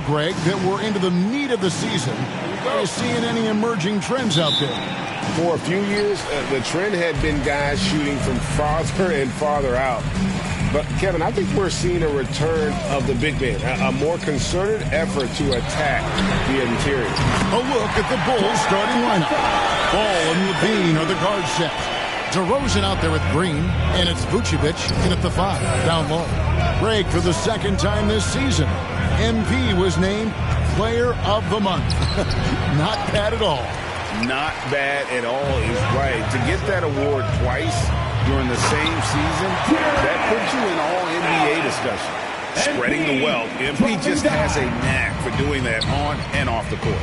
Greg, that we're into the meat of the season, are you seeing any emerging trends out there? For a few years, the trend had been guys shooting from farther and farther out. But, Kevin, I think we're seeing a return of the big man, a more concerted effort to attack the interior. A look at the Bulls starting lineup. Ball and Levine are the guard set. DeRozan out there with Green, and it's Vucevic in at the 5, down low. Greg, for the second time this season, MP was named Player of the Month. Not bad at all. Not bad at all is right. To get that award twice during the same season, that puts you in all NBA discussion. Spreading the wealth, MP just has a knack for doing that on and off the court.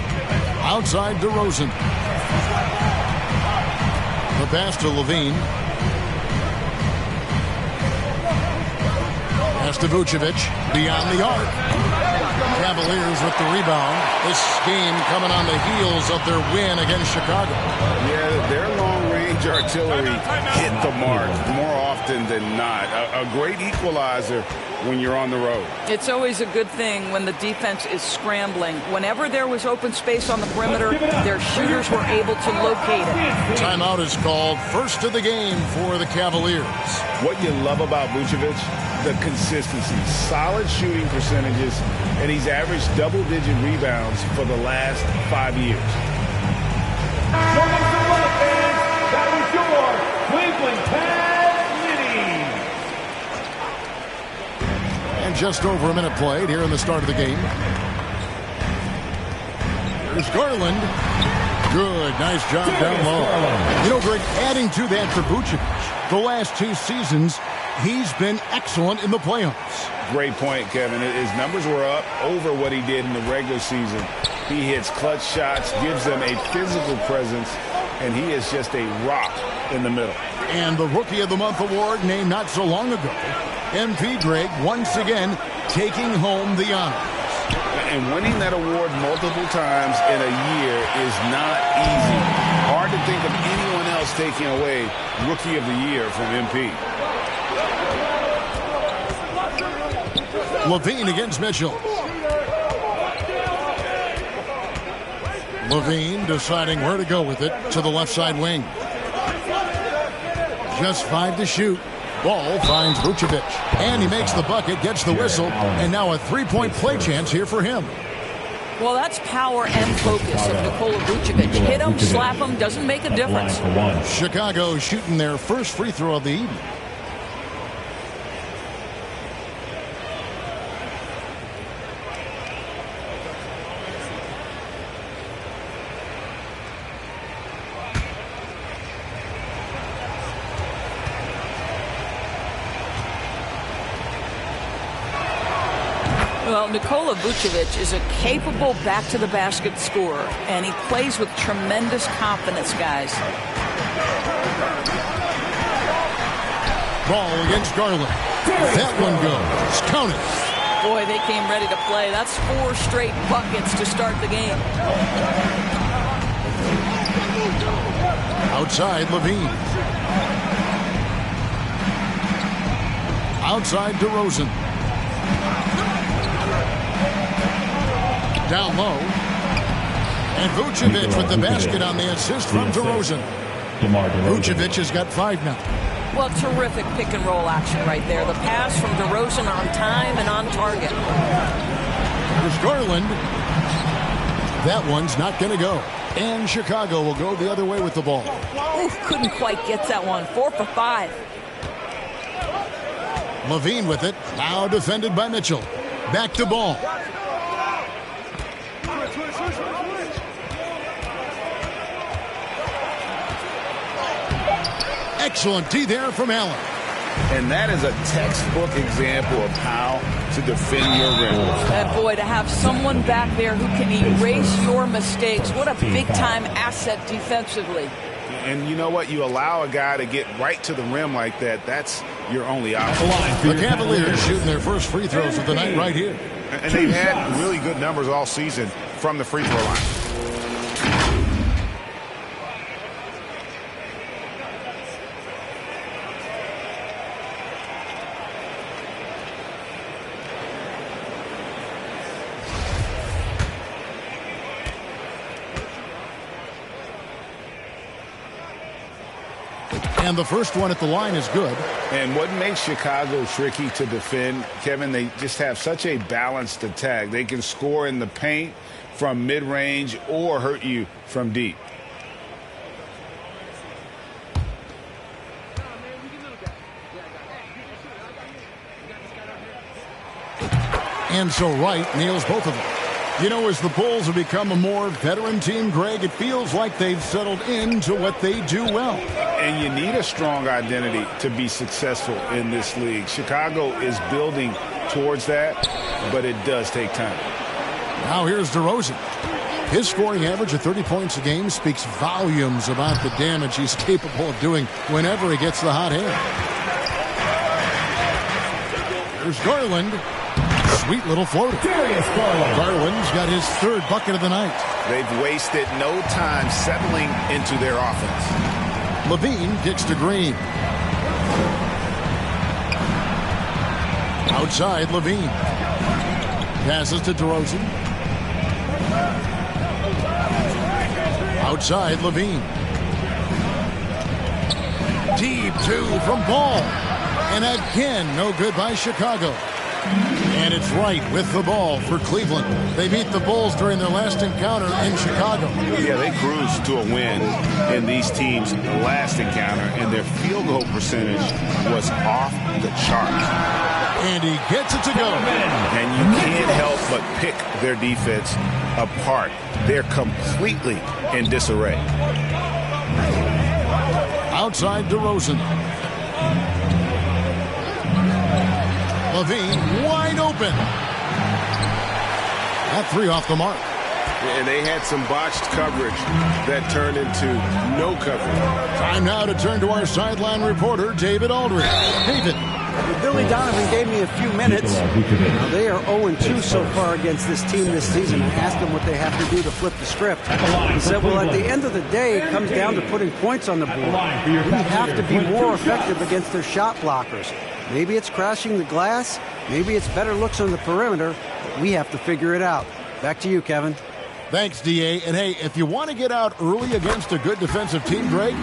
Outside DeRozan. The pass to Levine. Pass to Vucevic. Beyond the arc. Cavaliers with the rebound. This game coming on the heels of their win against Chicago. Yeah, their long-range artillery hit the mark more often than not. A great equalizer when you're on the road. It's always a good thing when the defense is scrambling. Whenever there was open space on the perimeter, their shooters were able to locate it. Timeout is called. First of the game for the Cavaliers. What you love about Vucevic, the consistency, solid shooting percentages, and he's averaged double-digit rebounds for the last 5 years. That was your Cleveland Cavs mini. And just over a minute played here in the start of the game. Here's Garland. Good, nice job down low. You know, Greg, adding to that for Vucevic, the last 2 seasons, he's been excellent in the playoffs. Great point, Kevin. His numbers were up over what he did in the regular season. He hits clutch shots, gives them a physical presence, and he is just a rock in the middle. And the Rookie of the Month award named not so long ago. MP Greg once again taking home the honors. And winning that award multiple times in a year is not easy. Hard to think of anyone else taking away Rookie of the Year from MP. Levine against Mitchell. Levine deciding where to go with it to the left side wing. Just 5 to shoot. Ball finds Vucevic. And he makes the bucket, gets the whistle, and now a 3-point play chance here for him. Well, that's power and focus of Nikola Vucevic. Hit him, slap him, doesn't make a difference. Chicago shooting their first free throw of the evening. Well, Nikola Vucevic is a capable back-to-the-basket scorer, and he plays with tremendous confidence, guys. Ball against Garland. That one goes. Count it. Boy, they came ready to play. That's 4 straight buckets to start the game. Outside, Levine. Outside, DeRozan. Down low. And Vucevic with the basket on the assist from DeRozan. Vucevic has got 5 now. Well, terrific pick-and-roll action right there. The pass from DeRozan on time and on target. There's Garland. That one's not going to go. And Chicago will go the other way with the ball. Ooh, couldn't quite get that one. 4 for 5. Levine with it. Now defended by Mitchell. Back to Ball. Excellent D there from Allen. And that is a textbook example of how to defend your rim. And boy, to have someone back there who can erase your mistakes, what a big-time asset defensively. And you know what? You allow a guy to get right to the rim like that, that's your only option. The Cavaliers shooting their first free throws of the night right here. And they've had really good numbers all season from the free throw line. And the first one at the line is good. And what makes Chicago tricky to defend, Kevin, they just have such a balanced attack. They can score in the paint from mid-range or hurt you from deep. And so Wright nails both of them. You know, as the Bulls have become a more veteran team, Greg, it feels like they've settled into what they do well. And you need a strong identity to be successful in this league. Chicago is building towards that, but it does take time. Now here's DeRozan. His scoring average of 30 points a game speaks volumes about the damage he's capable of doing whenever he gets the hot hand. Here's Garland. Sweet little floater. Garland's got his third bucket of the night. They've wasted no time settling into their offense. Levine kicks to Green. Outside, Levine. Passes to DeRozan. Outside, Levine. Deep two from Ball. And again, no good by Chicago. And it's Wright with the ball for Cleveland. They beat the Bulls during their last encounter in Chicago. Yeah, they cruised to a win in these teams' last encounter, and their field goal percentage was off the charts. And he gets it to go. And you can't help but pick their defense apart. They're completely in disarray. Outside DeRozan. Levine wide open. That three off the mark. And they had some botched coverage that turned into no coverage. Time now to turn to our sideline reporter, David Aldridge. David. Billy Donovan gave me a few minutes. Now they are 0-2 so far against this team this season. I asked them what they have to do to flip the script. He said, well, at the end of the day, it comes down to putting points on the board. We have to be more effective against their shot blockers. Maybe it's crashing the glass. Maybe it's better looks on the perimeter. But we have to figure it out. Back to you, Kevin. Thanks, D.A. And, hey, if you want to get out early against a good defensive team, Greg,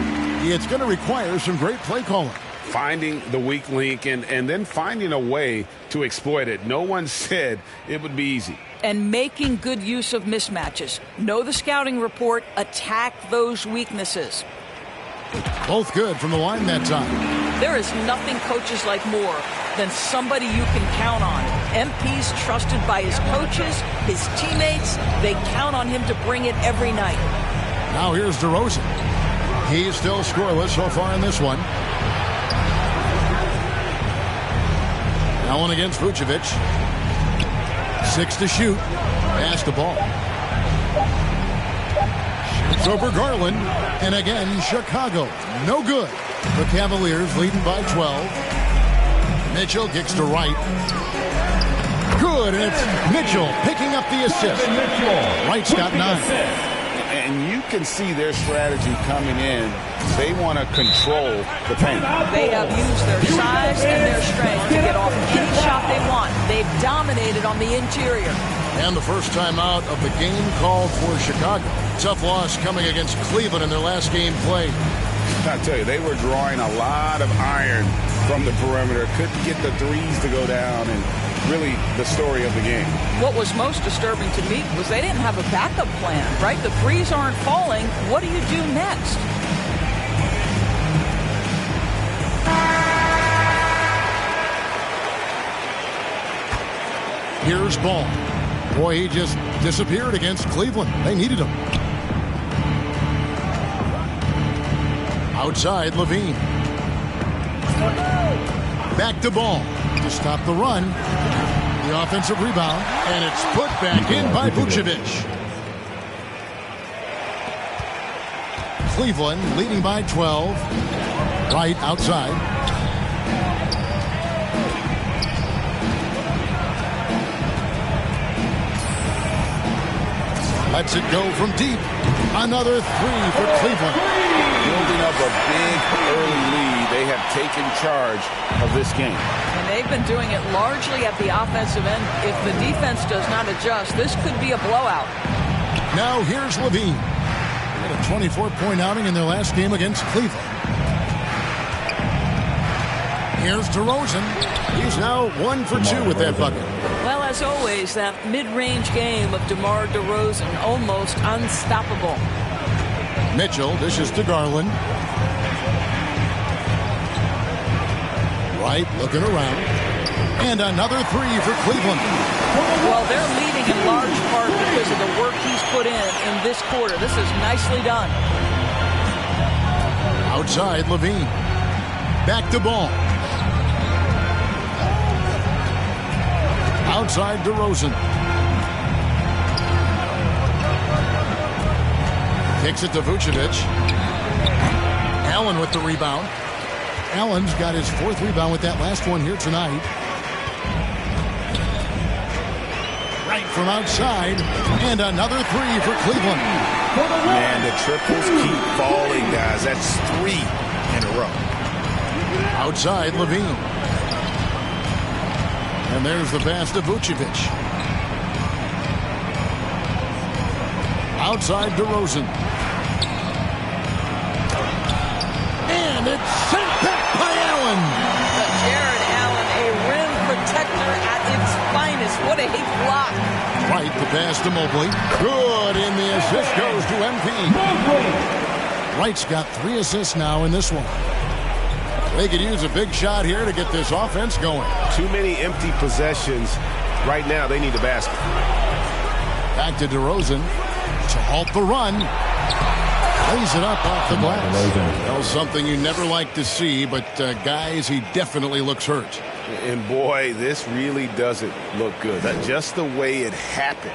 it's going to require some great play calling. Finding the weak link and then finding a way to exploit it. No one said it would be easy. And making good use of mismatches. Know the scouting report. Attack those weaknesses. Both good from the line that time. There is nothing coaches like more than somebody you can count on. MP's trusted by his coaches, his teammates. They count on him to bring it every night. Now here's DeRozan. He's still scoreless so far in this one. Now one against Vucevic. 6 to shoot. Pass the ball. Shoots over Garland. And again, Chicago. No good. The Cavaliers leading by 12. Mitchell kicks to Wright. Good, and it's Mitchell picking up the assist. Wright's got 9. And you can see their strategy coming in. They want to control the paint. They have used their size and their strength to get off any shot they want. They've dominated on the interior. And the first time out of the game called for Chicago. Tough loss coming against Cleveland in their last game played. I tell you, they were drawing a lot of iron from the perimeter. Couldn't get the threes to go down, and really the story of the game. What was most disturbing to me was they didn't have a backup plan, right? The threes aren't falling. What do you do next? Here's Ball. Boy, he just disappeared against Cleveland. They needed him. Outside, Levine. Back to Ball to stop the run. The offensive rebound, and it's put back in by Vucevic. Cleveland leading by 12. Right outside. Lets it go from deep. Another three for Cleveland. Building up a big early lead. They have taken charge of this game. And they've been doing it largely at the offensive end. If the defense does not adjust, this could be a blowout. Now here's Levine. They had a 24-point outing in their last game against Cleveland. Here's DeRozan. He's now 1 for 2 with that bucket. Well, as always, that mid-range game of DeMar DeRozan, almost unstoppable. Mitchell dishes to Garland. Wright looking around. And another three for Cleveland. Well, they're leading in large part because of the work he's put in this quarter. This is nicely done. Outside, Levine. Back to Ball. Outside, DeRozan. Kicks it to Vucevic. Allen with the rebound. Allen's got his 4th rebound with that last one here tonight. Right from outside. And another three for Cleveland. Man, the triples keep falling, guys. That's 3 in a row. Outside, Levine. And there's the pass to Vucevic. Outside, DeRozan. And it's sent back by Allen. Jared Allen, a rim protector at its finest. What a block. Right, the pass to Mobley. Good, and the assist goes to MP. Wright's got 3 assists now in this one. They could use a big shot here to get this offense going. Too many empty possessions. Right now, they need the basket. Back to DeRozan to halt the run. Lays it up off the glass. Well, something you never like to see, but guys, he definitely looks hurt. And boy, this really doesn't look good. Just the way it happened.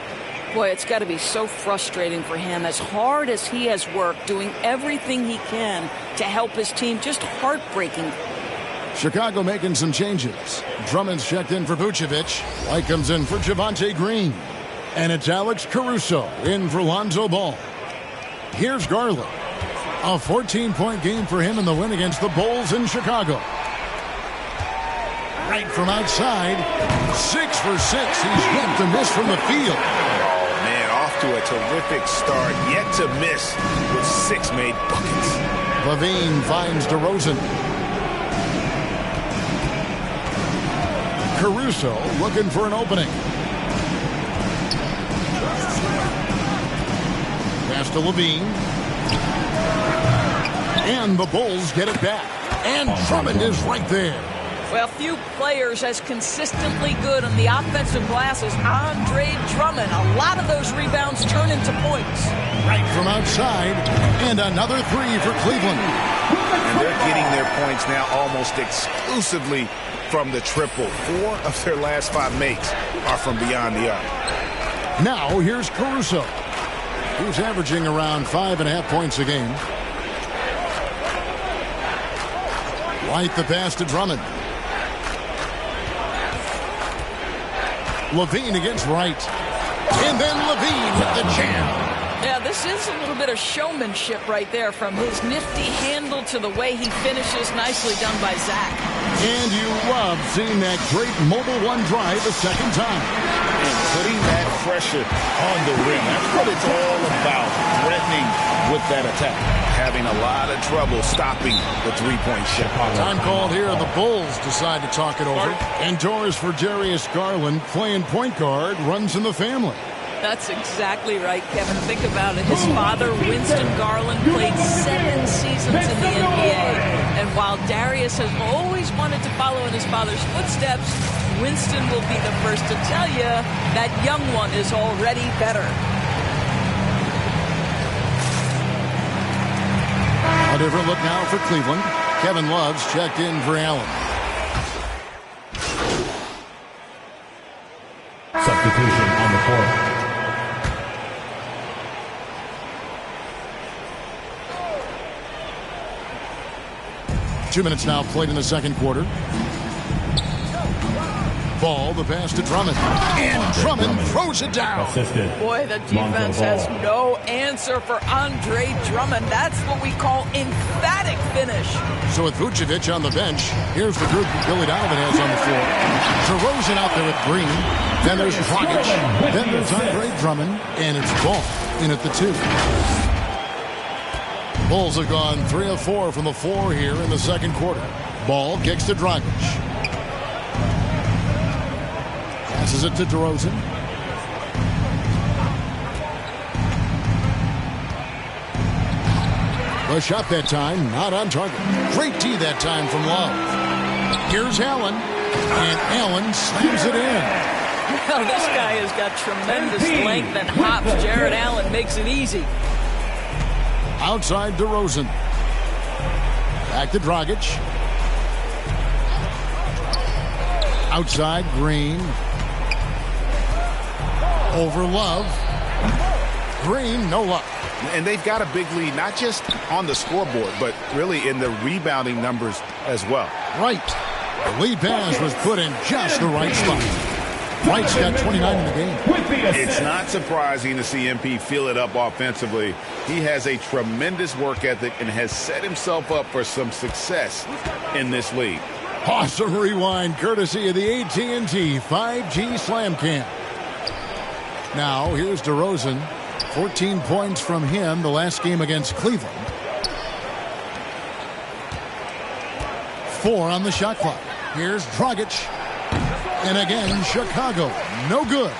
Boy, it's got to be so frustrating for him. As hard as he has worked, doing everything he can to help his team, just heartbreaking. Chicago making some changes. Drummond's checked in for Vucevic. White comes in for Javonte Green. And it's Alex Caruso in for Lonzo Ball. Here's Garland. A 14-point game for him in the win against the Bulls in Chicago. Right from outside. 6 for 6. He's yet to miss from the field. Oh, man, off to a terrific start. Yet to miss with 6 made buckets. Levine finds DeRozan. Caruso looking for an opening. Pass to Levine. And the Bulls get it back. And Drummond is right there. Well, few players as consistently good on the offensive glass as Andre Drummond. A lot of those rebounds turn into points. Right from outside. And another three for Cleveland. And they're getting their points now almost exclusively from the triple. 4 of their last 5 makes are from beyond the arc. Now here's Caruso. He's averaging around 5.5 points a game. White the pass to Drummond. Levine against Wright. And then Levine with the jam. Yeah, this is a little bit of showmanship right there, from his nifty handle to the way he finishes. Nicely done by Zach. And you love seeing that great mobile one drive a second time. And putting that pressure on the rim. That's what it's all about. Threatening with that attack. Having a lot of trouble stopping the three-point shot. Time called here. The Bulls decide to talk it over. Indoors for Darius Garland, playing point guard, runs in the family. That's exactly right, Kevin. Think about it. His father, Winston Garland, played 7 seasons in the NBA. And while Darius has always wanted to follow in his father's footsteps, Winston will be the first to tell you that young one is already better. A different look now for Cleveland. Kevin Love's checked in for Allen. Substitution on the court. 2 minutes now played in the second quarter. Ball, the pass to Drummond. And Drummond throws it down. Boy, the defense has no answer for Andre Drummond. That's what we call emphatic finish. So with Vucevic on the bench, here's the group Billy Donovan has on the floor. DeRozan out there with Green. Then there's Dragic. Then there's Andre Drummond. And it's Ball in at the 2. Bulls have gone 3 of 4 from the floor here in the second quarter. Ball kicks to Dragic. Passes it to DeRozan. The shot that time, not on target. Great D that time from Love. Here's Allen, and Allen slams it in. Well, this guy has got tremendous length and hops. Jared Allen makes it easy. Outside DeRozan. Back to Dragic. Outside Green. Over Love. Green, no luck. And they've got a big lead, not just on the scoreboard, but really in the rebounding numbers as well. Right. The lead pass was put in just the right spot. White's got 29 in the game. It's not surprising to see MP fill it up offensively. He has a tremendous work ethic and has set himself up for some success in this league. Awesome rewind, courtesy of the AT&T 5G Slam Cam. Now, here's DeRozan. 14 points from him the last game against Cleveland. 4 on the shot clock. Here's Dragic. And again, Chicago. No good.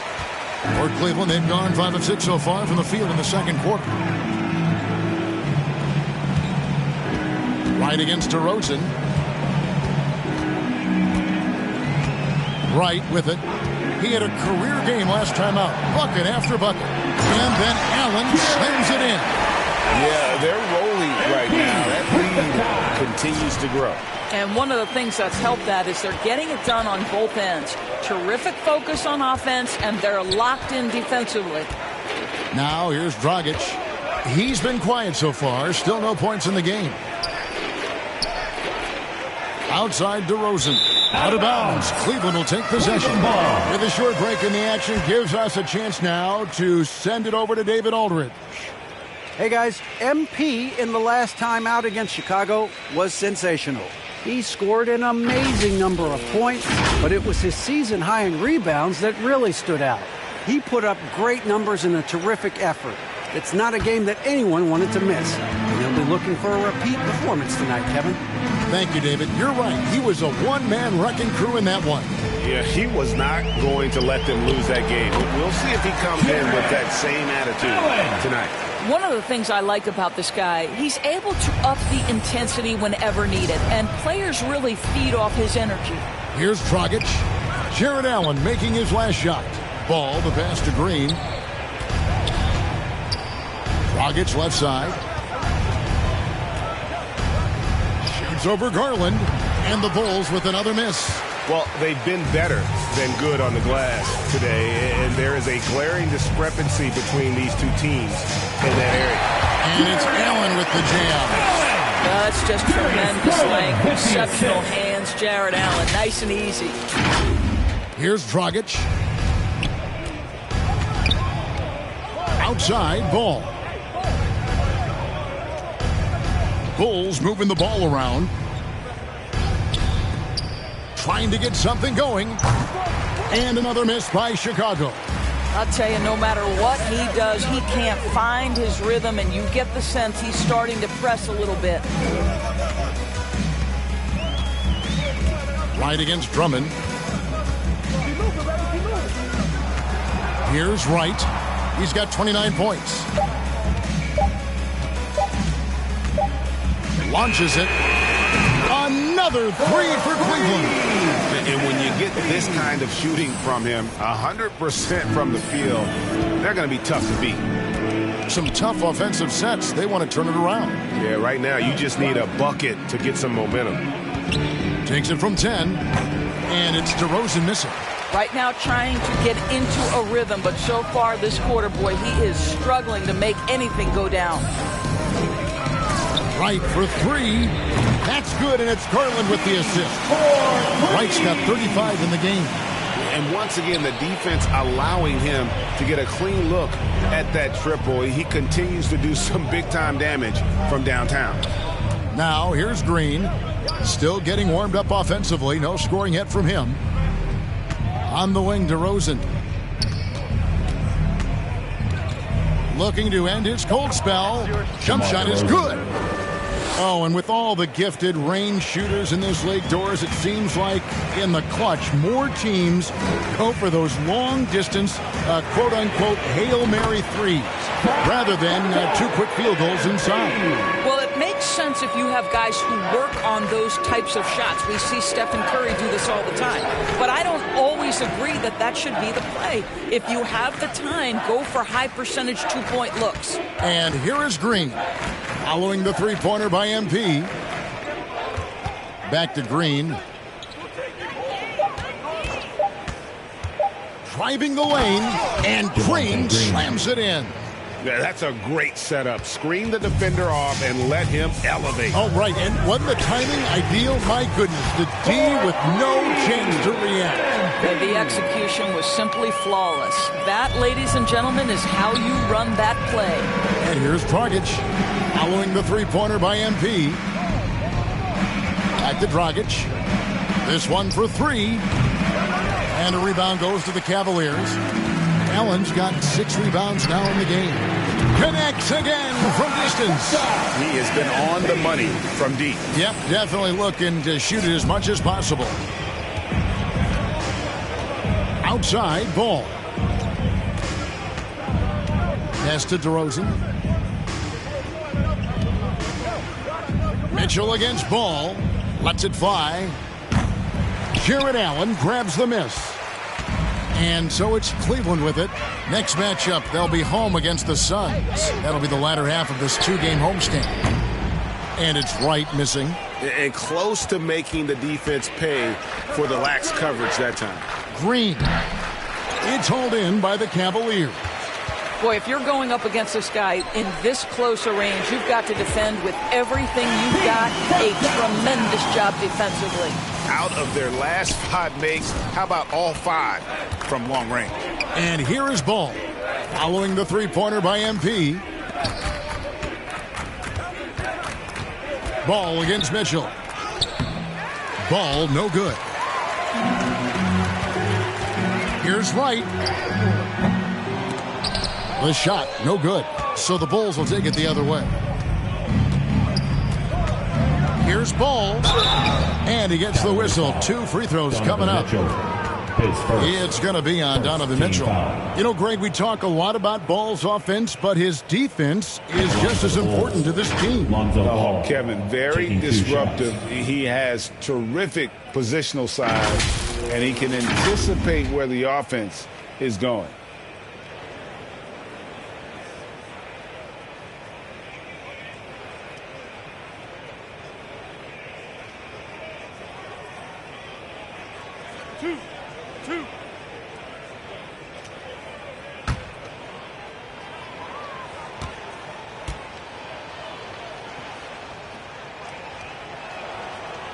For Cleveland, they've gone 5 of 6 so far from the field in the second quarter. Right against DeRozan. Right with it. He had a career game last time out. Bucket after bucket. And then Allen slams it in. Yeah, they're rolling right now. That lead continues to grow. And one of the things that's helped that is they're getting it done on both ends. Terrific focus on offense, and they're locked in defensively. Now here's Dragic. He's been quiet so far. Still no points in the game. Outside DeRozan. Out of bounds. Cleveland will take possession. With a short break in the action, gives us a chance now to send it over to David Aldridge. Hey guys, MP in the last time out against Chicago was sensational. He scored an amazing number of points, but it was his season high in rebounds that really stood out. He put up great numbers in a terrific effort. It's not a game that anyone wanted to miss. And they'll be looking for a repeat performance tonight, Kevin. Thank you, David. You're right. He was a one-man wrecking crew in that one. Yeah, he was not going to let them lose that game. We'll see if he comes in with that same attitude tonight. One of the things I like about this guy, he's able to up the intensity whenever needed, and players really feed off his energy. Here's Dragic. Jared Allen making his last shot. Ball, the pass to Green. Dragic left side. Shoots over Garland, and the Bulls with another miss. Well, they've been better than good on the glass today, and there is a glaring discrepancy between these two teams in that area. And it's Allen with the jam. That's just tremendous length. Exceptional hands, Jared Allen. Nice and easy. Here's Dragic. Outside, Ball. Bulls moving the ball around. Trying to get something going. And another miss by Chicago. I'll tell you, no matter what he does, he can't find his rhythm, and you get the sense he's starting to press a little bit. Right against Drummond. Here's Wright. He's got 29 points. Launches it. Another three for Cleveland. And when you get this kind of shooting from him, 100% from the field, they're going to be tough to beat. Some tough offensive sets. They want to turn it around. Yeah, right now you just need a bucket to get some momentum. Takes it from 10, and it's DeRozan missing. Right now trying to get into a rhythm, but so far this quarter, boy, he is struggling to make anything go down. Wright for three. That's good, and it's Garland with the assist. Wright's got 35 in the game. And once again, the defense allowing him to get a clean look at that triple. He continues to do some big-time damage from downtown. Now, here's Green. Still getting warmed up offensively. No scoring yet from him. On the wing, DeRozan. Looking to end his cold spell. Jump shot is good. Oh, and with all the gifted range shooters in this league, Doris, it seems like in the clutch, more teams go for those long-distance, quote-unquote, Hail Mary threes rather than 2 quick field goals inside. Well, it makes sense if you have guys who work on those types of shots. We see Stephen Curry do this all the time. But I don't always agree that that should be the play. If you have the time, go for high-percentage 2-point looks. And here is Green. Following the three-pointer by MP. Back to Green. Driving the lane, and Green slams it in. Yeah, that's a great setup. Screen the defender off and let him elevate. Oh, right. And wasn't the timing ideal? My goodness. The D with no chance to react. The execution was simply flawless. That, ladies and gentlemen, is how you run that play. And here's Dragic. Following the three-pointer by MP. Back to Dragic. This one for 3. And a rebound goes to the Cavaliers. Allen's got 6 rebounds now in the game. Connects again from distance. He has been on the money from deep. Yep, definitely looking to shoot it as much as possible. Outside, Ball. Pass to DeRozan. Mitchell against Ball. Lets it fly. Jared Allen grabs the miss. And so it's Cleveland with it. Next matchup, they'll be home against the Suns. That'll be the latter half of this 2-game homestand. And it's Wright missing. And close to making the defense pay for the lax coverage that time. Green. It's hauled in by the Cavaliers. Boy, if you're going up against this guy in this close a range, you've got to defend with everything you've got. A tremendous job defensively. Out of their last 5 makes, how about all 5 from long range? And here is Ball. Following the three-pointer by MP. Ball against Mitchell. Ball no good. Here's Wright. The shot no good. So the Bulls will take it the other way. Here's Ball. And he gets the whistle. 2 free throws coming up. It's going to be on Donovan Mitchell. You know, Greg, we talk a lot about Ball's offense, but his defense is just as important to this team. Oh, Kevin, very disruptive. He has terrific positional size, and he can anticipate where the offense is going.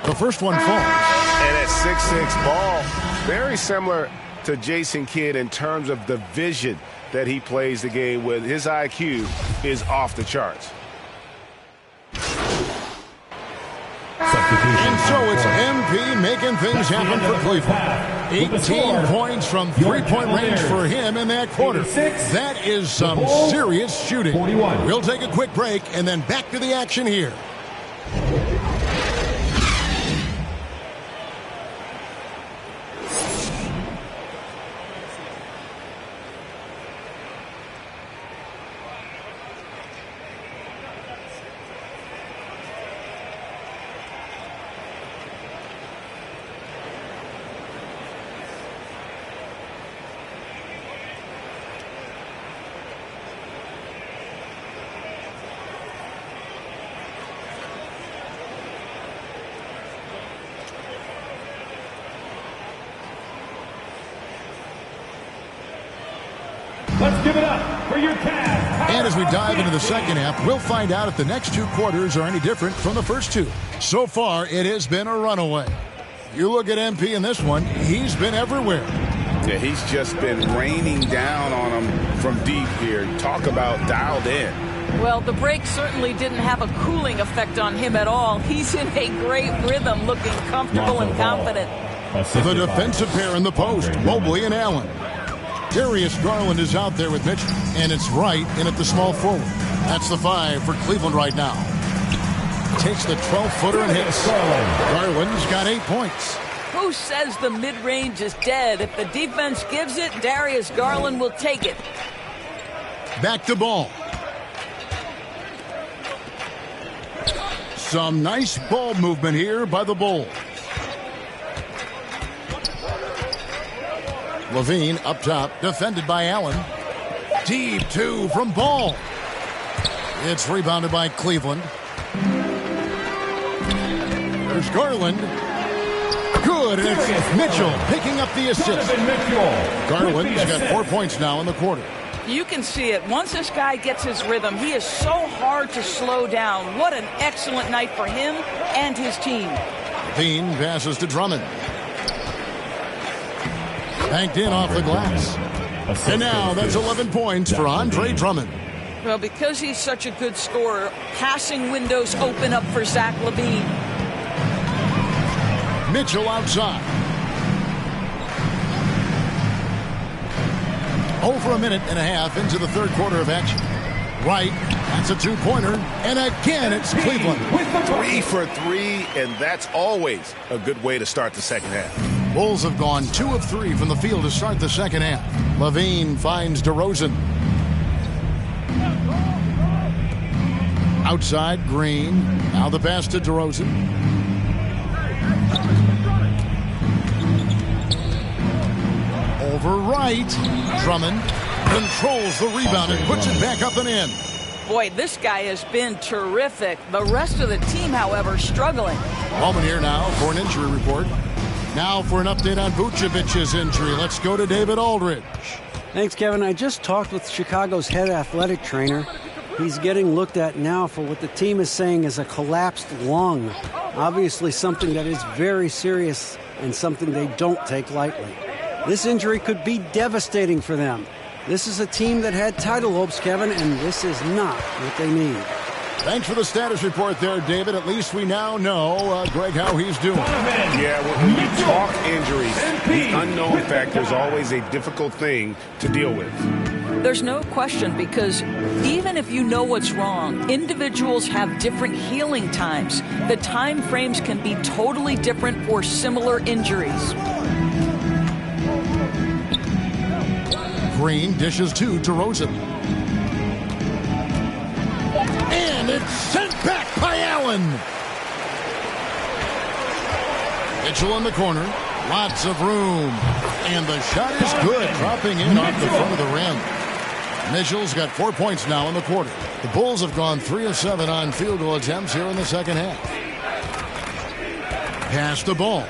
The first one falls. And at 6'6", Ball, very similar to Jason Kidd in terms of the vision that he plays the game with. His IQ is off the charts. And so it's MP making things happen for Cleveland. 18 points from three-point range for him in that quarter. That is some serious shooting. We'll take a quick break and then back to the action here. Let's give it up for your Cavs. And as we dive into the second half, we'll find out if the next 2 quarters are any different from the first 2. So far, it has been a runaway. You look at MP in this one, he's been everywhere. Yeah, he's just been raining down on him from deep here. Talk about dialed in. Well, the break certainly didn't have a cooling effect on him at all. He's in a great rhythm, looking comfortable and confident. The defensive pair in the post, Mobley and Allen. Darius Garland is out there with Mitchell, and it's Wright in at the small forward. That's the 5 for Cleveland right now. takes the 12-footer and hits. Garland's got 8 points. Who says the mid-range is dead? If the defense gives it, Darius Garland will take it. Back to ball. Some nice ball movement here by the Bulls. Levine up top, defended by Allen. Deep 2 from Ball. It's rebounded by Cleveland. There's Garland. Good, and it's Mitchell picking up the assist. Garland's got 4 points now in the quarter. You can see it. Once this guy gets his rhythm, he is so hard to slow down. What an excellent night for him and his team. Levine passes to Drummond. Banked in off the glass. And now that's 11 points for Andre Drummond. Well, because he's such a good scorer, passing windows open up for Zach LaVine. Mitchell outside. Over a minute and a half into the third quarter of action. Wright, that's a two-pointer, and again it's Cleveland. 3 for 3, and that's always a good way to start the second half. Bulls have gone 2 of 3 from the field to start the second half. Levine finds DeRozan. Outside, Green. Now the pass to DeRozan. Over Wright. Drummond controls the rebound and puts it back up and in. Boy, this guy has been terrific. The rest of the team, however, struggling. Ballman here now for an injury report. Now for an update on Vucevic's injury. Let's go to David Aldridge. Thanks, Kevin. I just talked with Chicago's head athletic trainer. He's getting looked at now for what the team is saying is a collapsed lung. Obviously something that is very serious and something they don't take lightly. This injury could be devastating for them. This is a team that had title hopes, Kevin, and this is not what they need. Thanks for the status report there, David. At least we now know, Greg, how he's doing. Yeah, when you talk injuries, the unknown factor is always a difficult thing to deal with. There's no question, because even if you know what's wrong, individuals have different healing times. The time frames can be totally different for similar injuries. Green dishes to DeRozan. And it's sent back by Allen. Mitchell in the corner. Lots of room. And the shot is good, dropping in off the front of the rim. Mitchell's got 4 points now in the quarter. The Bulls have gone 3 of 7 on field goal attempts here in the second half. Pass the ball.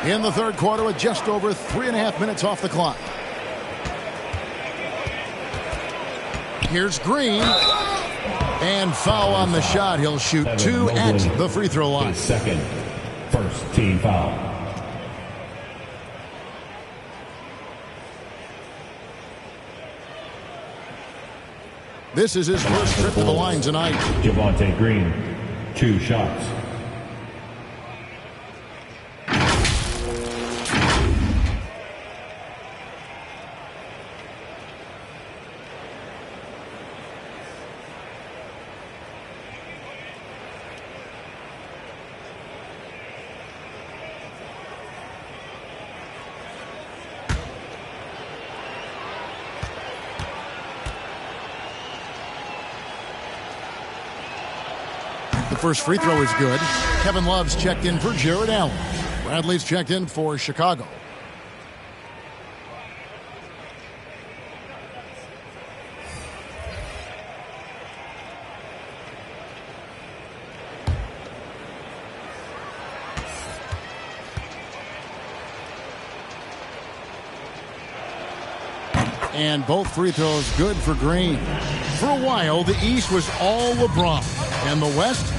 In the third quarter with just over 3.5 minutes off the clock. Here's Green. And foul on the shot. He'll shoot 2 at the free throw line. Second, first team foul. This is his first trip to the line tonight. Javonte Green, 2 shots. The first free throw is good. Kevin Love's checked in for Jared Allen. Bradley's checked in for Chicago. And both free throws good for Green. For a while, the East was all LeBron. And the West,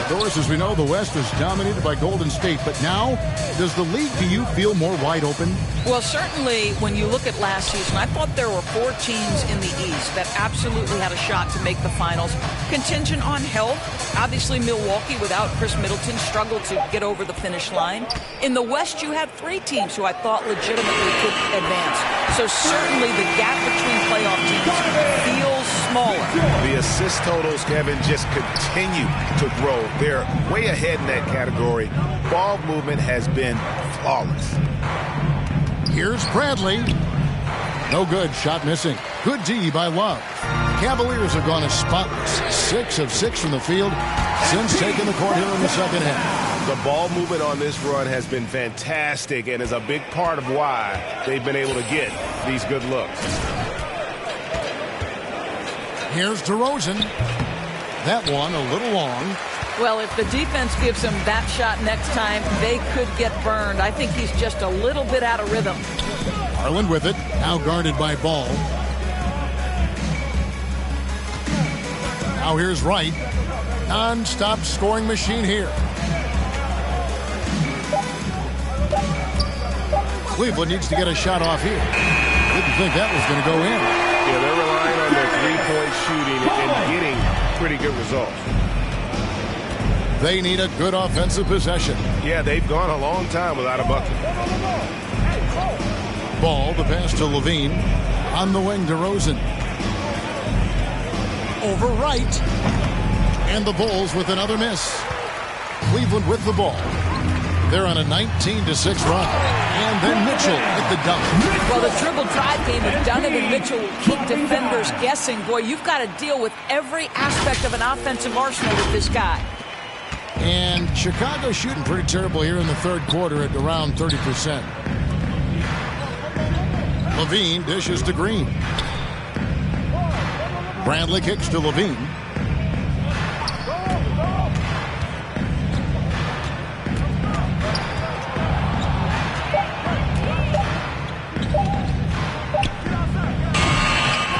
of course, as we know, the West is dominated by Golden State. But now, does the league, do you feel more wide open? Well, certainly when you look at last season, I thought there were 4 teams in the East that absolutely had a shot to make the finals. Contingent on health. Obviously, Milwaukee, without Chris Middleton, struggled to get over the finish line. In the West, you had 3 teams who I thought legitimately could advance. So certainly the gap between playoff teams feels smaller. The assist totals, Kevin, just continue to grow. They're way ahead in that category. Ball movement has been flawless. Here's Bradley. No good. Shot missing. Good D by Love. Cavaliers have gone as spotless. 6 of 6 from the field since taking the court here in the second half. The ball movement on this run has been fantastic and is a big part of why they've been able to get these good looks. Here's DeRozan. That one a little long. Well, if the defense gives him that shot next time, they could get burned. I think he's just a little bit out of rhythm. Garland with it. Now guarded by Ball. Now here's Wright. Non-stop scoring machine here. Cleveland needs to get a shot off here. Didn't think that was going to go in. Yeah, they're relying on their three-point shooting and getting pretty good results. They need a good offensive possession. Yeah, they've gone a long time without a bucket. Ball, the pass to Levine. On the wing, DeRozan. Over Wright. And the Bulls with another miss. Cleveland with the ball. They're on a 19-6 run. And then Mitchell with the dunk. Well, the dribble drive game of Donovan Mitchell will keep defenders guessing. Boy, you've got to deal with every aspect of an offensive arsenal with this guy. And Chicago shooting pretty terrible here in the third quarter at around 30%. Levine dishes to Green. Bradley kicks to Levine.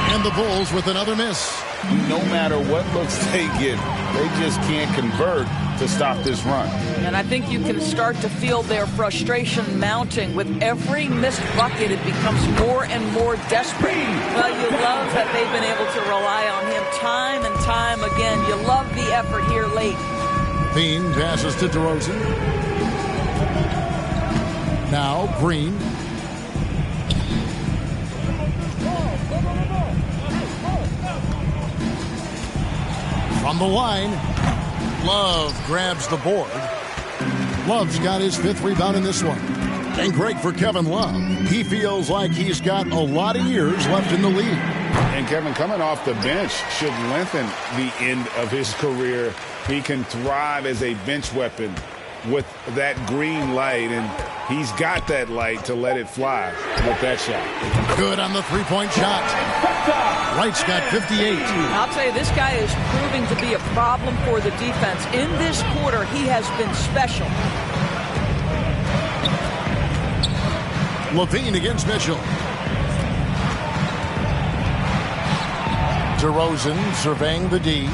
And the Bulls with another miss. No matter what looks they get, they just can't convert to stop this run. And I think you can start to feel their frustration mounting. With every missed bucket, it becomes more and more desperate. Well, you love that they've been able to rely on him time and time again. You love the effort here late. Bean passes to DeRozan. Now Green. From the line, Love grabs the board. Love's got his 5th rebound in this one. And great for Kevin Love. He feels like he's got a lot of years left in the league. And Kevin, coming off the bench should lengthen the end of his career. He can thrive as a bench weapon with that green light, and he's got that light to let it fly with that shot. Good on the three-point shot. Wright's got 58. I'll tell you, this guy is proving to be a problem for the defense. In this quarter, he has been special. Levine against Mitchell. DeRozan surveying the D.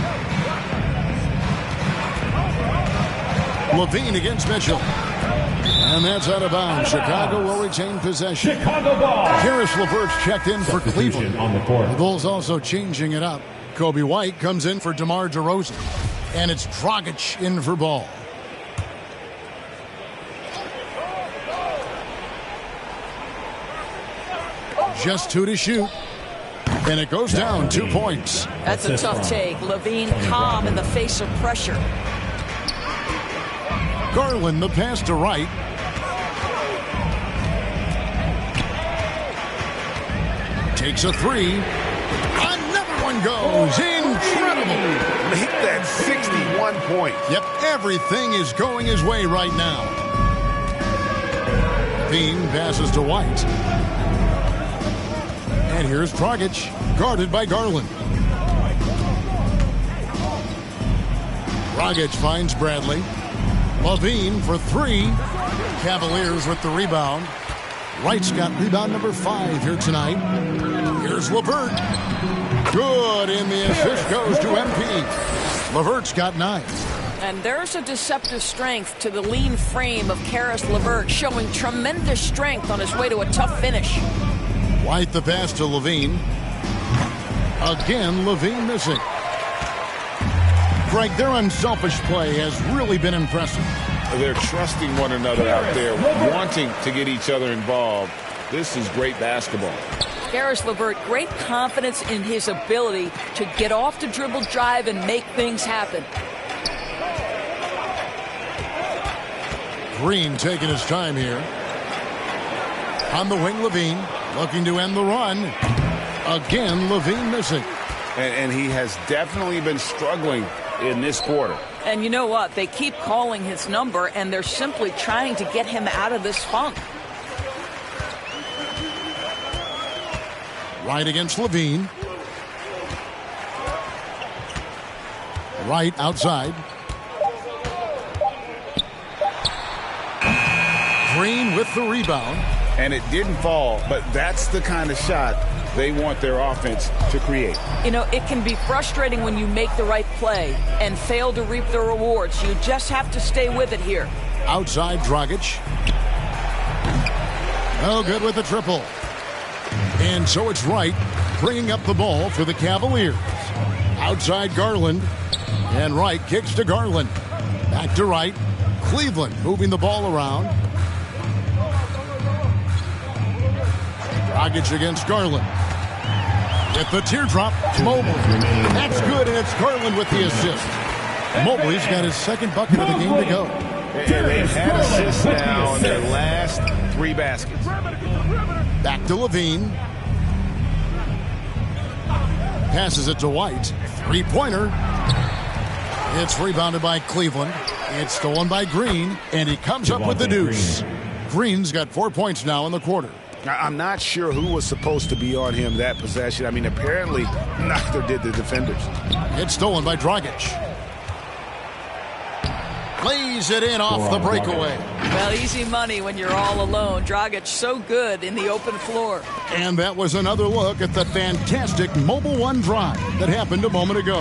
Levine against Mitchell. And that's out of bounds. Chicago will retain possession. Chicago ball. Karis LeVert's checked in for Cleveland. On the court. The Bulls also changing it up. Kobe White comes in for DeMar DeRozan. And it's Dragic in for Ball. Just 2 to shoot. And it goes down 2 points. That's a tough take. Levine calm in the face of pressure. Garland, the pass to Wright. Takes a 3. Another one goes. Incredible. Make that 61 points. Yep, everything is going his way right now. Bean passes to White. And here's Dragic, guarded by Garland. Dragic finds Bradley. Levine for 3. Cavaliers with the rebound. Wright's got rebound number 5 here tonight. Here's LeVert. Good, and the assist goes to MP. LeVert's got 9. And there's a deceptive strength to the lean frame of Karis LeVert, showing tremendous strength on his way to a tough finish. White the pass to Levine. Again, Levine missing. Greg, their unselfish play has really been impressive. They're trusting one another out there, wanting to get each other involved. This is great basketball. Karis LeVert, great confidence in his ability to get off the dribble drive and make things happen. Green taking his time here. On the wing, Levine looking to end the run. Again, Levine missing. And he has definitely been struggling in this quarter. And you know what? They keep calling his number, and they're simply trying to get him out of this funk. Right against Levine. Right outside. Green with the rebound. And it didn't fall, but that's the kind of shot they want their offense to create. You know, it can be frustrating when you make the right play and fail to reap the rewards. You just have to stay with it here. Outside Dragic. No good with the triple. And so it's Wright bringing up the ball for the Cavaliers. Outside Garland. And Wright kicks to Garland. Back to Wright. Cleveland moving the ball around. Dragic against Garland. With the teardrop, Mobley. That's good, and it's Garland with the assist. Mobley's got his second bucket of the game to go. And they've had assists now in their last 3 baskets. Back to Levine. Passes it to White. Three-pointer. It's rebounded by Cleveland. It's stolen by Green, and he comes up with the deuce. Green's got 4 points now in the quarter. I'm not sure who was supposed to be on him that possession. I mean, apparently neither did the defenders. It's stolen by Dragic. Lays it in off the breakaway. Well, easy money when you're all alone. Dragic so good in the open floor. And that was another look at the fantastic Mobile One drive that happened a moment ago.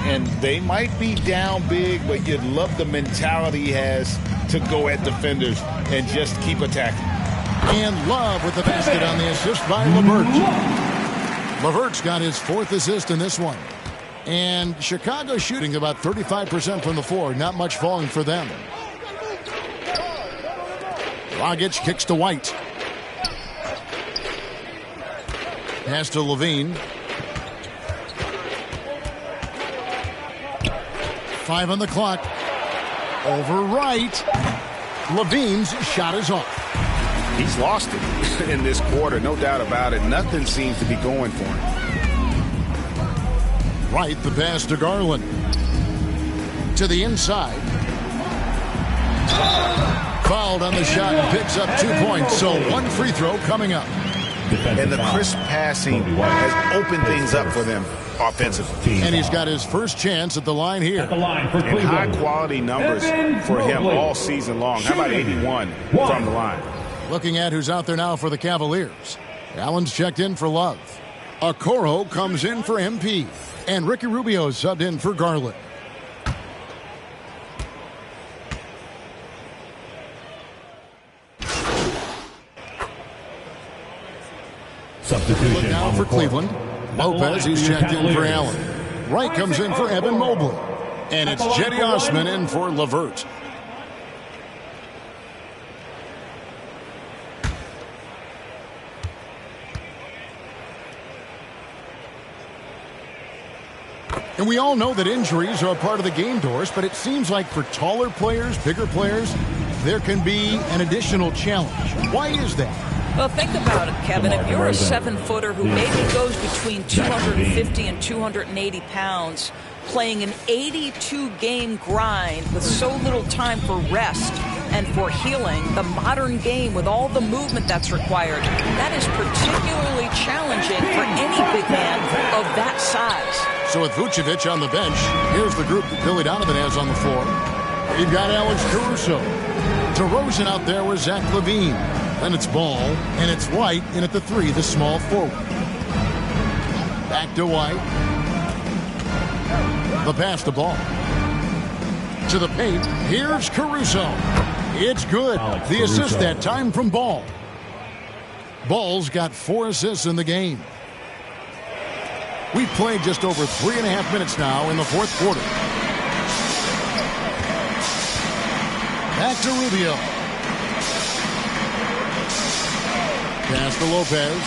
And they might be down big, but you'd love the mentality he has to go at defenders and just keep attacking. And Love with the basket on the assist by LeVert. LeVert's got his 4th assist in this one. And Chicago shooting about 35% from the floor. Not much falling for them. Dragic kicks to White. Pass to Levine. 5 on the clock. Over Wright. Levine's shot is off. He's lost it in this quarter, no doubt about it. Nothing seems to be going for him. Wright, the pass to Garland. To the inside. Fouled on the shot and picks up 2 points. So 1 free throw coming up. And the crisp passing has opened things up for them offensively. And he's got his first chance at the line here. And high-quality numbers for him all season long. How about 81 from the line? Looking at who's out there now for the Cavaliers. Allen's checked in for Love. Okoro comes in for MP. And Ricky Rubio subbed in for Garland. Substitution Look now for Cleveland. Lopez, he's checked in for Allen. Wright comes in for Evan Mobley. And it's Jetty Osman in for LeVert. And we all know that injuries are a part of the game, Doris, but it seems like for taller players, bigger players, there can be an additional challenge. Why is that? Well, think about it, Kevin. If you're a 7-footer who maybe goes between 250 and 280 pounds, playing an 82-game grind with so little time for rest and for healing, the modern game with all the movement that's required, that is particularly challenging for any big man of that size. So with Vucevic on the bench, here's the group that Billy Donovan has on the floor. You've got Alex Caruso. DeRozan out there with Zach LaVine. Then it's Ball, and it's White in at the 3, the small forward. Back to White. The pass to Ball. To the paint. Here's Caruso. It's good. The assist that time from Ball. Ball's got 4 assists in the game. We've played just over 3.5 minutes now in the 4th quarter. Back to Rubio. Pass to Lopez.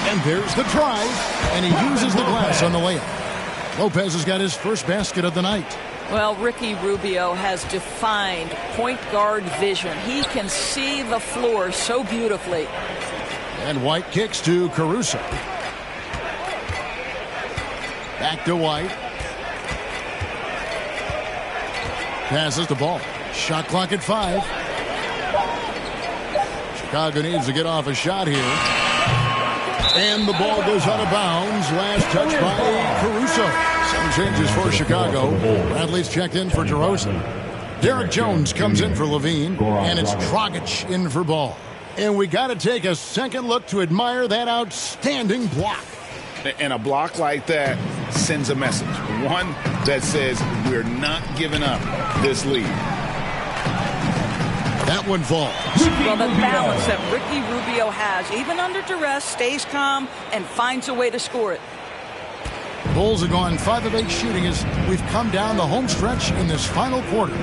And there's the drive, and he uses the glass on the layup. Lopez has got his first basket of the night. Well, Ricky Rubio has defined point guard vision. He can see the floor so beautifully. And White kicks to Caruso. Back to White. Passes the ball. Shot clock at 5. Chicago needs to get off a shot here. And the ball goes out of bounds. Last touch by Caruso. Some changes for Chicago. Bradley's checked in for DeRozan. Derek Jones comes in for Levine. And it's Dragic in for Ball. And we got to take a second look to admire that outstanding block. And a block like that sends a message. One that says we're not giving up this lead. That one falls. Well, the balance that Ricky Rubio has, even under duress, stays calm and finds a way to score it. Bulls have gone 5 of 8 shooting as we've come down the home stretch in this final quarter.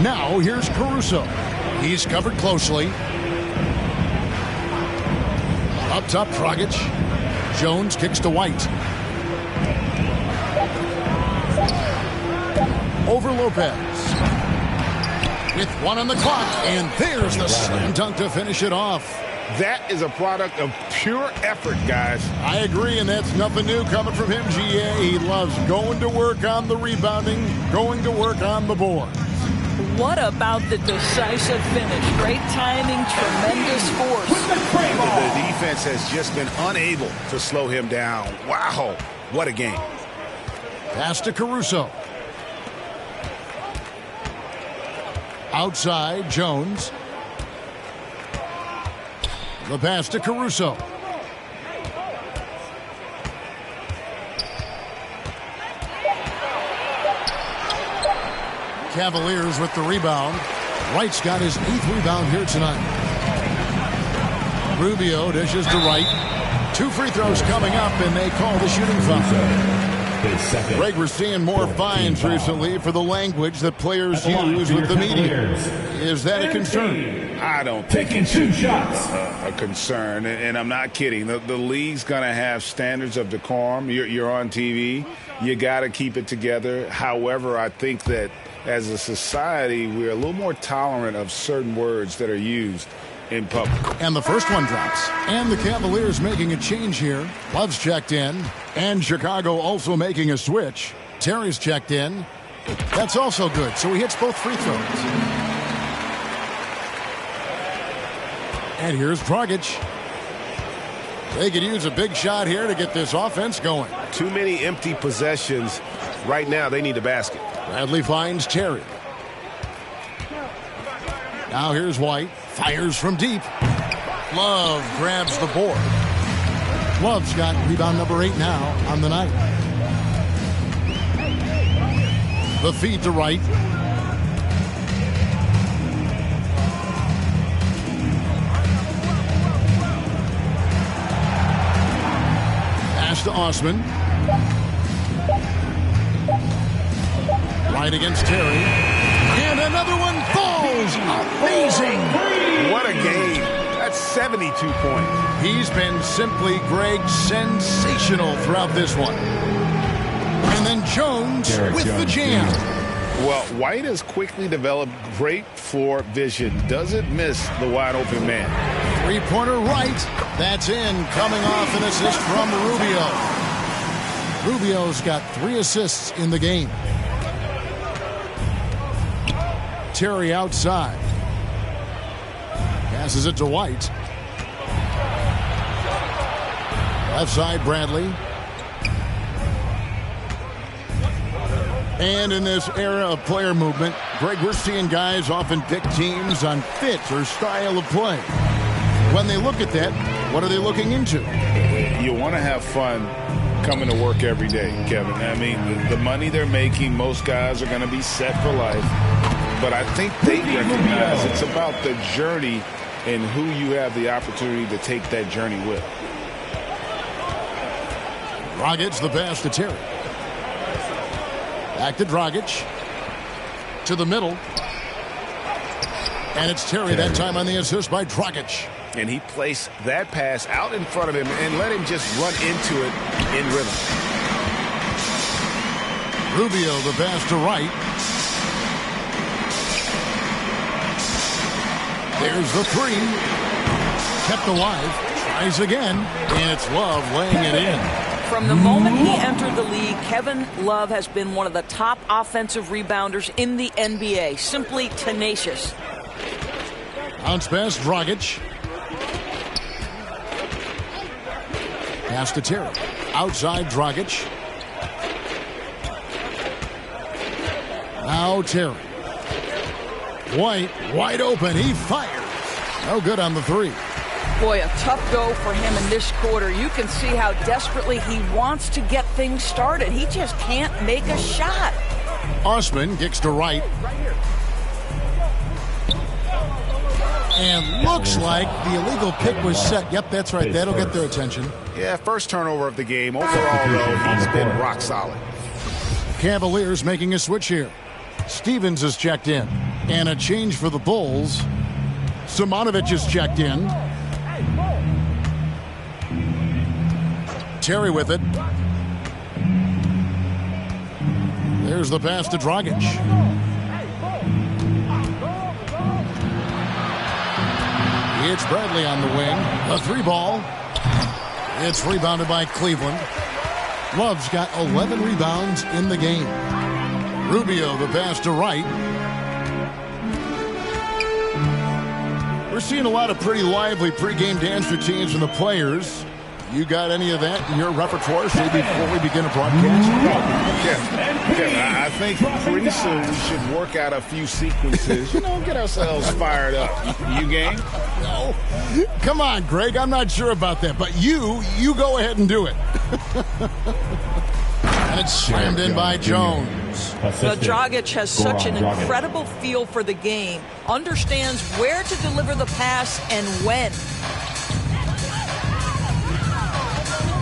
Now here's Caruso. He's covered closely. Up top, Dragic. Jones kicks to White. Over Lopez. With 1 on the clock, and there's the slam dunk to finish it off. That is a product of pure effort, guys. I agree, and that's nothing new coming from him, GA. He loves going to work on the rebounding, going to work on the board. What about the decisive finish? Great timing, tremendous force. The defense has just been unable to slow him down. Wow, what a game. Pass to Caruso. Outside, Jones. The pass to Caruso. Cavaliers with the rebound. Wright's got his 8th rebound here tonight. Rubio dishes to Wright. 2 free throws coming up, and they call the shooting foul. Greg, we're seeing more fines recently for the language that players use with the media. Is that a concern? I don't think it's a concern, and I'm not kidding. The league's going to have standards of decorum. You're on TV. You got to keep it together. However, I think that as a society, we're a little more tolerant of certain words that are used in public. And the first one drops. And the Cavaliers making a change here. Love's checked in. And Chicago also making a switch. Terry's checked in. That's also good. So he hits both free throws. And here's Dragic. They could use a big shot here to get this offense going. Too many empty possessions. Right now, they need a basket. Bradley finds Terry. Now here's White. Fires from deep. Love grabs the board. Love's got rebound number 8 now on the night. The feed to Wright. Pass to Osman. Right against Terry. And another one falls. Amazing. What a game. That's 72 points. He's been simply, Greg, sensational throughout this one. And then Jones with the jam. Well, White has quickly developed great floor vision. Doesn't miss the wide open man. 3-pointer right. That's in. Coming off an assist from Rubio. Rubio's got 3 assists in the game. Terry outside. Passes it to White. Left side, Bradley. And in this era of player movement, Greg, we're seeing guys often pick teams on fit or style of play. When they look at that, what are they looking into? You want to have fun coming to work every day, Kevin. I mean, the money they're making, most guys are going to be set for life. But I think they recognize it's about the journey and who you have the opportunity to take that journey with. Dragic the pass to Terry. Back to Dragic. To the middle. And it's Terry that time on the assist by Dragic. And he placed that pass out in front of him and let him just run into it in rhythm. Rubio the pass to Wright. There's the three. Kept alive. Tries again. And it's Love laying it in. From the moment he entered the league, Kevin Love has been one of the top offensive rebounders in the NBA. Simply tenacious. Bounce pass, Dragic. Pass to Terry. Outside, Dragic. Now Terry. White, wide open. He fires. No good on the three. Boy, a tough go for him in this quarter. You can see how desperately he wants to get things started. He just can't make a shot. Osman kicks to Wright. And looks like the illegal pick was set. Yep, that's right. That'll get their attention. Yeah, first turnover of the game. Overall, though, he's been rock solid. Cavaliers making a switch here. Stevens is checked in. And a change for the Bulls. Simonovic is checked in. Terry with it. There's the pass to Dragic. It's Bradley on the wing. A three ball. It's rebounded by Cleveland. Love's got 11 rebounds in the game. Rubio the pass to Wright. We're seeing a lot of pretty lively pregame dance routines from the players. You got any of that in your repertoire, say, before we begin a broadcast? Kevin, I think pretty soon we should work out a few sequences. Get ourselves fired up. You game? No. Come on, Greg. I'm not sure about that. But you go ahead and do it. And it's slammed in by Jones. Dragic has such an incredible feel for the game. Understands where to deliver the pass and when.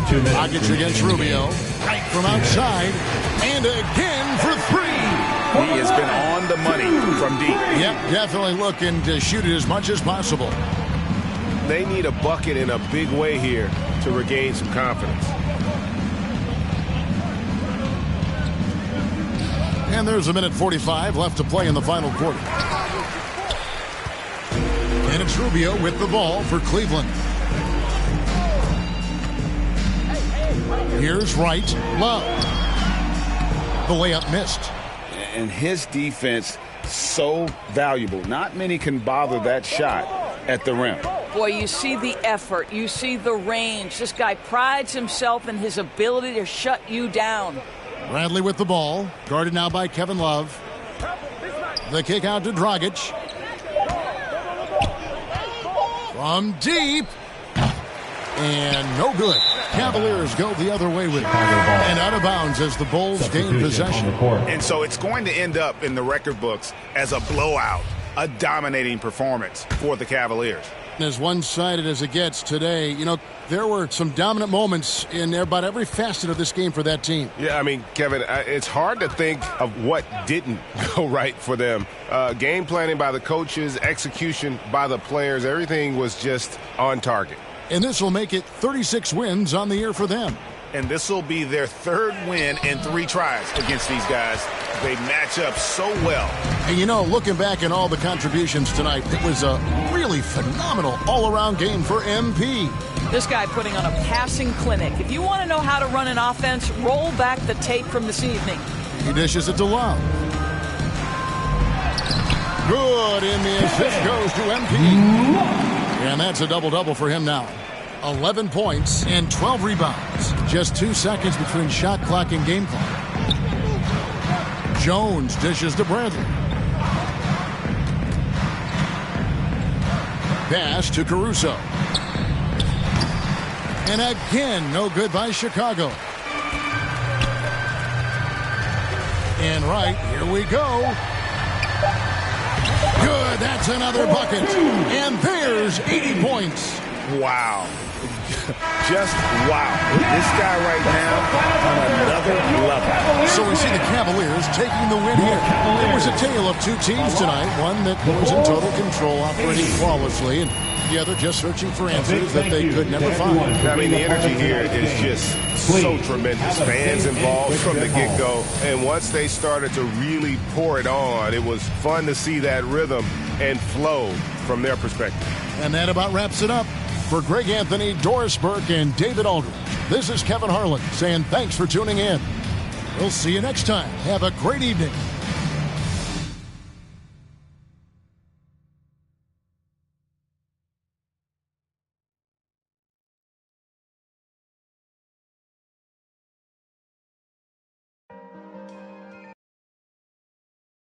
Dragic against Rubio. Right from outside. And again for three. He has been on the money from deep. Yep, definitely looking to shoot it as much as possible. They need a bucket in a big way here to regain some confidence. And there's 1:45 left to play in the final quarter. And it's Rubio with the ball for Cleveland. Here's Wright. Love. The layup missed. And his defense so valuable. Not many can bother that shot at the rim. Boy, you see the effort. You see the range. This guy prides himself in his ability to shut you down. Bradley with the ball. Guarded now by Kevin Love. The kick out to Dragic. From deep. And no good. Cavaliers go the other way with it. And out of bounds as the Bulls gain possession. And so it's going to end up in the record books as a blowout, a dominating performance for the Cavaliers. As one-sided as it gets today, there were some dominant moments in about every facet of this game for that team. Yeah, I mean, Kevin, it's hard to think of what didn't go right for them. Game planning by the coaches, execution by the players, everything was just on target. And this will make it 36 wins on the year for them. And this will be their third win in 3 tries against these guys. They match up so well. And looking back at all the contributions tonight, it was a really phenomenal all-around game for MP. This guy putting on a passing clinic. If you want to know how to run an offense, roll back the tape from this evening. He dishes it to Love. Good, and the assist goes to MP. And that's a double-double for him now. 11 points and 12 rebounds. Just 2 seconds between shot clock and game clock. Jones dishes to Bradley. Pass to Caruso. And again, no good by Chicago. And right, here we go. Good, that's another bucket. And there's 80 points. Wow. Just wow. This guy right now on another level. So we see the Cavaliers taking the win here. It was a tale of two teams tonight. One that was in total control, operating flawlessly, and the other just searching for answers that they could never find. I mean, the energy here is just so tremendous. Fans involved from the get-go. And once they started to really pour it on, it was fun to see that rhythm and flow from their perspective. And that about wraps it up. For Greg Anthony, Doris Burke, and David Aldridge, this is Kevin Harlan saying thanks for tuning in. We'll see you next time. Have a great evening.